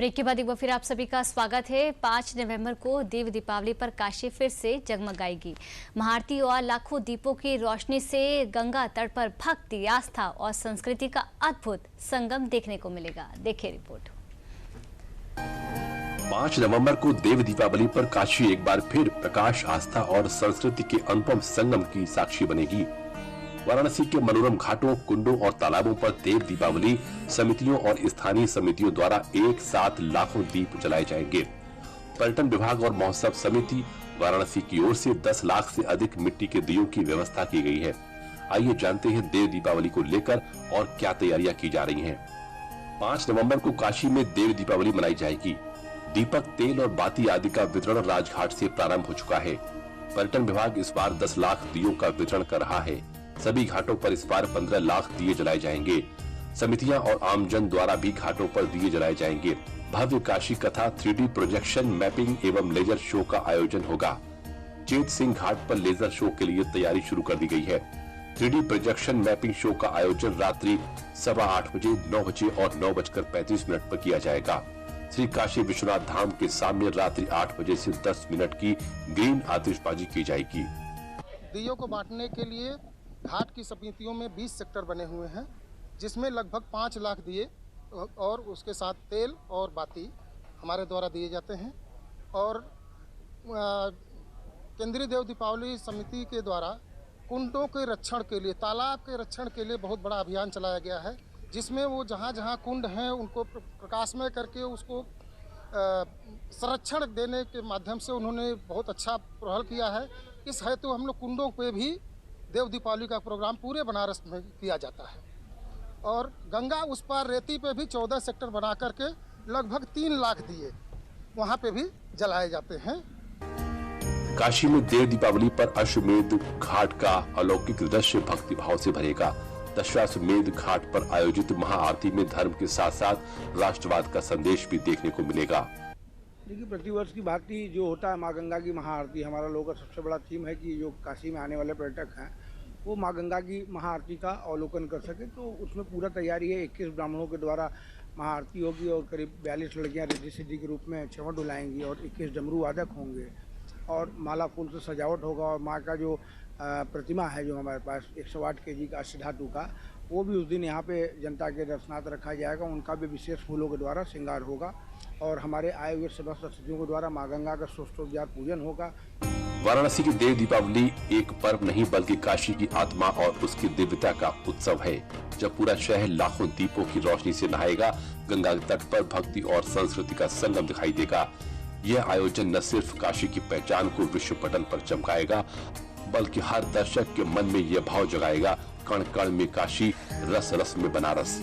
Break के बाद एक बार फिर आप सभी का स्वागत है। 5 नवंबर को देव दीपावली पर काशी फिर से जगमगाएगी। महाआरती और लाखों दीपों की रोशनी से गंगा तट पर भक्ति, आस्था और संस्कृति का अद्भुत संगम देखने को मिलेगा। देखिए रिपोर्ट। 5 नवंबर को देव दीपावली पर काशी एक बार फिर प्रकाश, आस्था और संस्कृति के अनुपम संगम की साक्षी बनेगी। वाराणसी के मनोरम घाटों, कुंडों और तालाबों पर देव दीपावली समितियों और स्थानीय समितियों द्वारा एक साथ लाखों दीप जलाए जाएंगे। पर्यटन विभाग और महोत्सव समिति वाराणसी की ओर से 10 लाख से अधिक मिट्टी के दियों की व्यवस्था की गई है। आइए जानते हैं देव दीपावली को लेकर और क्या तैयारियां की जा रही हैं। 5 नवंबर को काशी में देव दीपावली मनाई जाएगी। दीपक, तेल और बाती आदि का वितरण राजघाट से प्रारंभ हो चुका है। पर्यटन विभाग इस बार 10 लाख दियों का वितरण कर रहा है। सभी घाटों पर इस बार 15 लाख दिए जलाए जाएंगे। समितियां और आमजन द्वारा भी घाटों पर दिए जलाए जाएंगे। भव्य काशी कथा, 3D प्रोजेक्शन, मैपिंग एवं लेजर शो का आयोजन होगा। चेत सिंह घाट पर लेजर शो के लिए तैयारी शुरू कर दी गई है। 3D प्रोजेक्शन मैपिंग शो का आयोजन रात्रि 8:15 बजे, 9 बजे और 9:35 पर किया जाएगा। श्री काशी विश्वनाथ धाम के सामने रात्रि 8 बजे से 10 मिनट की ग्रीन आतिशबाजी की जाएगी। दियों को बांटने के लिए घाट की समितियों में 20 सेक्टर बने हुए हैं, जिसमें लगभग 5 लाख दिए और उसके साथ तेल और बाती हमारे द्वारा दिए जाते हैं। और केंद्रीय देव दीपावली समिति के द्वारा कुंडों के रक्षण के लिए, तालाब के रक्षण के लिए बहुत बड़ा अभियान चलाया गया है, जिसमें वो जहाँ जहाँ कुंड हैं उनको प्रकाशमय करके उसको संरक्षण देने के माध्यम से उन्होंने बहुत अच्छा पहल किया है। इस हेतु हम लोग कुंडों पे भी देव दीपावली का प्रोग्राम पूरे बनारस में किया जाता है। और गंगा उस पार रेती पे भी 14 सेक्टर बना करके लगभग 3 लाख दिए वहाँ पे भी जलाए जाते हैं। काशी में देव दीपावली पर अश्वमेध घाट का अलौकिक दृश्य भक्ति भाव से भरेगा। दशाश्वमेध घाट पर आयोजित महाआरती में धर्म के साथ साथ राष्ट्रवाद का संदेश भी देखने को मिलेगा। देखिए, प्रतिवर्ष की भांति जो होता है माँ गंगा की महाआरती, हमारा लोगों का सबसे बड़ा थीम है कि जो काशी में आने वाले पर्यटक हैं वो माँ गंगा की महाआरती का अवलोकन कर सके। तो उसमें पूरा तैयारी है। 21 ब्राह्मणों के द्वारा महाआरती होगी और करीब 42 लड़कियाँ रिद्धि सिद्धि के रूप में चमड़ डुलाएंगी और 21 डमरू वादक होंगे और माला फूल से सजावट होगा। और माँ का जो प्रतिमा है जो हमारे पास 108 केजी का अष्ट धातु का, वो भी उस दिन यहाँ पे जनता के दर्शनार्थ रखा जाएगा। उनका भी विशेष फूलों के द्वारा श्रृंगार होगा और हमारे आए हुए समस्त अतिथियों के द्वारा माँ गंगा का षोडशोपचार पूजन होगा। वाराणसी की देव दीपावली एक पर्व नहीं बल्कि काशी की आत्मा और उसकी दिव्यता का उत्सव है। जब पूरा शहर लाखों दीपों की रोशनी से नहाएगा, गंगा तट पर भक्ति और संस्कृति का संगम दिखाई देगा। यह आयोजन न सिर्फ काशी की पहचान को विश्व पटल पर चमकाएगा, बल्कि हर दर्शक के मन में यह भाव जगाएगा, कण कण में काशी, रस रस में बनारस।